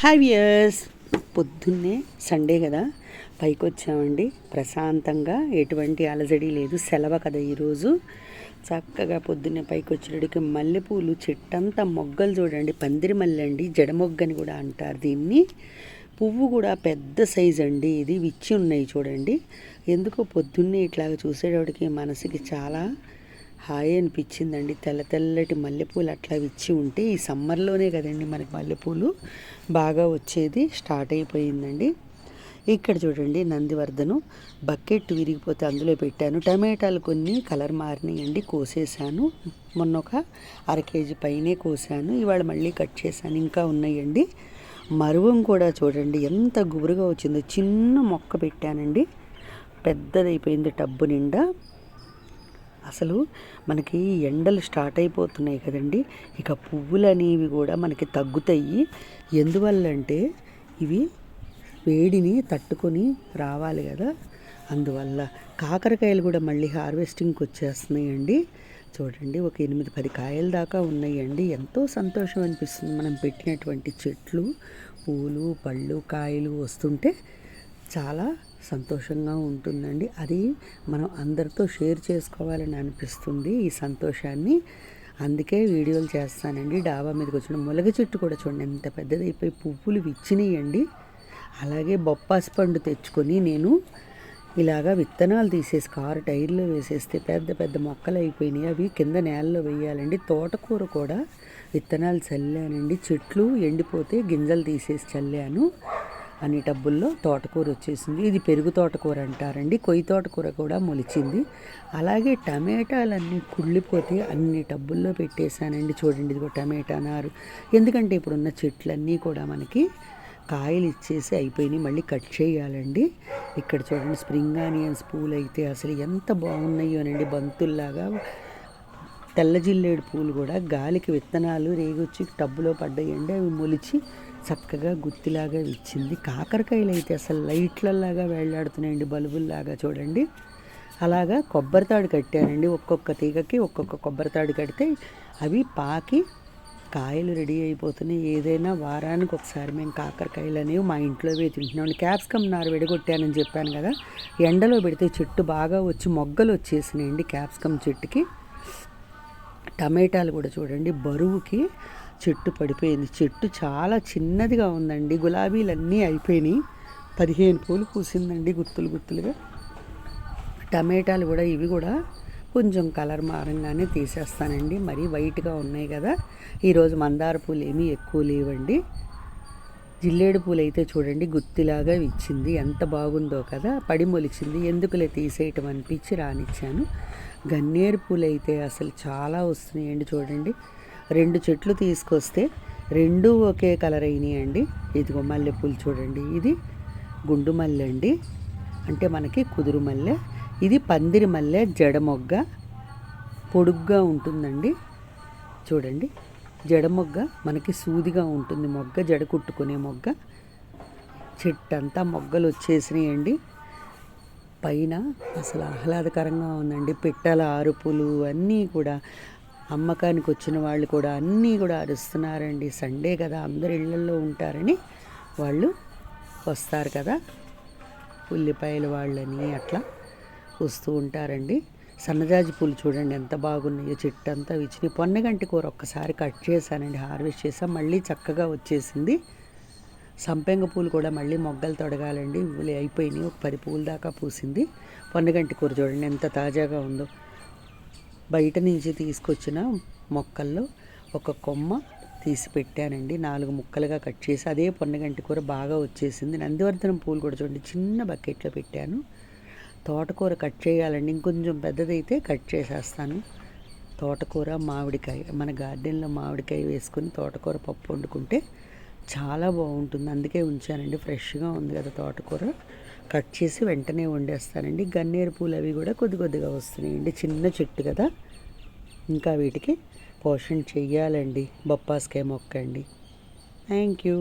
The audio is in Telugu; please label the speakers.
Speaker 1: హాయ్ వ్యూయర్స్, పొద్దున్నే సండే కదా పైకి వచ్చామండి. ప్రశాంతంగా ఎటువంటి అలజడి లేదు, సెలవు కదా ఈరోజు. చక్కగా పొద్దున్నే పైకి వచ్చేటికి మల్లెపూలు చెట్టంతా మొగ్గలు చూడండి, పందిరి మల్లె అండి, జడమొగ్గని కూడా అంటారు దీన్ని. పువ్వు కూడా పెద్ద సైజు అండి, ఇది విచ్చి ఉన్నాయి చూడండి. ఎందుకో పొద్దున్నే ఇట్లాగ చూసేటప్పటికి మనసుకి చాలా హాయ్ అనిపించిందండి. తెల్ల తెల్లటి మల్లెపూలు అట్లా విచ్చి ఉంటే, ఈ సమ్మర్లోనే కదండి మనకి మల్లెపూలు బాగా వచ్చేది, స్టార్ట్ అయిపోయిందండి. ఇక్కడ చూడండి నందివర్ధను బకెట్ విరిగిపోతే అందులో పెట్టాను. టమాటాలు కొన్ని కలర్ మారినాయండి, కోసేసాను. మొన్న ఒక 1/2 కేజీ పైనే కోసాను, ఇవాళ మళ్ళీ కట్ చేశాను, ఇంకా ఉన్నాయండి. మరువం కూడా చూడండి ఎంత గుబురుగా వచ్చిందో. చిన్న మొక్క పెట్టానండి, పెద్దదైపోయింది టబ్బు నిండా. అసలు మనకి ఎండలు స్టార్ట్ అయిపోతున్నాయి కదండి, ఇక పువ్వులు అనేవి కూడా మనకి తగ్గుతాయి. ఎందువల్ల అంటే ఇవి వేడిని తట్టుకొని రావాలి కదా, అందువల్ల. కాకరకాయలు కూడా మళ్ళీ హార్వెస్టింగ్కి వచ్చేస్తున్నాయండి. చూడండి ఒక 8-10 కాయల దాకా ఉన్నాయండి. ఎంతో సంతోషం అనిపిస్తుంది మనం పెట్టినటువంటి చెట్లు పూలు పళ్ళు కాయలు వస్తుంటే. చాలా సంతోషంగా ఉంటుందండి. అది మనం అందరితో షేర్ చేసుకోవాలని అనిపిస్తుంది ఈ సంతోషాన్ని. అందుకే వీడియోలు చేస్తానండి. డాబా మీదకి వచ్చిన ములగ చెట్టు కూడా చూడండి ఎంత పెద్దదైపోయి పువ్వులు విచ్చినాయండి. అలాగే బొప్పాసి పండు తెచ్చుకొని నేను ఇలాగా విత్తనాలు తీసేసి కారు టైర్లో వేసేస్తే పెద్ద పెద్ద మొక్కలు అయిపోయినాయి. అవి కింద నేలలో వేయాలండి. తోటకూర కూడా విత్తనాలు చల్లానండి. చెట్లు ఎండిపోతే గింజలు తీసేసి చల్లాను. అన్ని టబ్బుల్లో తోటకూర వచ్చేసింది. ఇది పెరుగు తోటకూర అంటారండి. కొయ్యి తోటకూర కూడా మొలిచింది. అలాగే టమాటాలన్నీ కుళ్ళిపోతే అన్ని టబ్బుల్లో పెట్టేశానండి. చూడండి ఇదిగో టమాటా నారు. ఎందుకంటే ఇప్పుడున్న చెట్లన్నీ కూడా మనకి కాయలు ఇచ్చేసి అయిపోయినాయి, మళ్ళీ కట్ చేయాలండి. ఇక్కడ చూడండి స్ప్రింగ్ ఆనియన్స్ పూలు అయితే అసలు ఎంత బాగున్నాయోనండి, బంతుల్లాగా. తెల్ల జిల్లేడు పూలు కూడా గాలికి విత్తనాలు రేగొచ్చి టబ్బులో పడ్డాయండి. అవి మొలిచి చక్కగా గుత్తిలాగా ఇచ్చింది. కాకరకాయలు అయితే అసలు లైట్లలాగా వేళ్లాడుతున్నాయండి, బల్బుల్లాగా చూడండి. అలాగా కొబ్బరితాడు కట్టానండి. ఒక్కొక్క తీగకి ఒక్కొక్క కొబ్బరితాడు కడితే అవి పాకి కాయలు రెడీ అయిపోతున్నాయి. ఏదైనా వారానికి ఒకసారి మేము కాకరకాయలు అనేవి మా ఇంట్లోవే తింటున్నాం. క్యాప్సికమ్ నారు విడగొట్టానని చెప్పాను కదా, ఎండలో పెడితే చెట్టు బాగా వచ్చి మొగ్గలు వచ్చేసినాయండి క్యాప్సికమ్ చెట్టుకి. టమాటాలు కూడా చూడండి బరువుకి చెట్టు పడిపోయింది. చెట్టు చాలా చిన్నదిగా ఉందండి. గులాబీలన్నీ అయిపోయినాయి. 15 పూలు పూసిందండి గుత్తులు గుత్తులుగా. టమాటాలు కూడా ఇవి కూడా కొంచెం కలర్ మారంగానే తీసేస్తానండి, మరీ వైట్గా ఉన్నాయి కదా. ఈరోజు మందార పూలు ఏమీ ఎక్కువ లేవండి. జిల్లేడు పూలు అయితే చూడండి గుత్తిలాగా ఇచ్చింది, ఎంత బాగుందో కదా. పడి మొలిచింది, ఎందుకులే తీసేయటం అనిపించి రానిచ్చాను. గన్నేరు పూలు అయితే అసలు చాలా వస్తున్నాయండి. చూడండి 2 చెట్లు తీసుకొస్తే 2 ఒకే కలర్ అయినాయండి. ఇదిగో మల్లెపూలు చూడండి, ఇది గుండు మల్లె అండి, అంటే మనకి కుదురు మల్లె. ఇది పందిరి మల్లె, జడమొగ్గ, పొడుగ్గా ఉంటుందండి. చూడండి జడమొగ్గ మనకి సూదిగా ఉంటుంది, మొగ్గ జడ కుట్టుకునే మొగ్గ. చెట్టంతా మొగ్గలు వచ్చేసినాయండి. పైన అసలు ఆహ్లాదకరంగా ఉందండి. పిట్టల అరుపులు అన్నీ కూడా, అమ్మకానికి వచ్చిన వాళ్ళు కూడా అన్నీ కూడా అరుస్తున్నారండి. సండే కదా అందరు ఇళ్లల్లో ఉంటారని వాళ్ళు వస్తారు కదా, ఉల్లిపాయలు వాళ్ళని అట్లా వస్తూ ఉంటారండి. సన్నజాజి పూలు చూడండి ఎంత బాగున్నాయో, చెట్టు అంతా విచ్చినాయి. పొన్నగంటి కూర ఒక్కసారి కట్ చేశానండి, హార్వెస్ట్ చేసాం, మళ్ళీ చక్కగా వచ్చేసింది. సంపెంగ పూలు కూడా మళ్ళీ మొగ్గలు తొడగాలండి, ఇవి అయిపోయినాయి. ఒక 10 పూల దాకా పూసింది. పొన్నగంటి కూర చూడండి ఎంత తాజాగా ఉందో. బయట నుంచి తీసుకొచ్చిన మొక్కల్లో ఒక కొమ్మ తీసి పెట్టానండి, 4 ముక్కలుగా కట్ చేసి. అదే పొన్నగంటి కూర బాగా వచ్చేసింది. నందివర్ధనం పూలు కూడా చూడండి చిన్న బకెట్లో పెట్టాను. తోటకూర కట్ చేయాలండి, ఇంకొంచెం పెద్దదైతే కట్ చేసేస్తాను. తోటకూర మామిడికాయ, మన గార్డెన్లో మామిడికాయ వేసుకొని తోటకూర పప్పు వండుకుంటే చాలా బాగుంటుంది. అందుకే ఉంచానండి, ఫ్రెష్గా ఉంది కదా తోటకూర. కట్ చేసి వెంటనే వండేస్తానండి. గన్నేరు పూలు అవి కూడా కొద్ది కొద్దిగా వస్తున్నాయండి, చిన్న చెట్టు కదా. ఇంకా వీటికి పోషణ చెయ్యాలండి. బొప్పాస్కాయ మొక్క అండి. Thank you.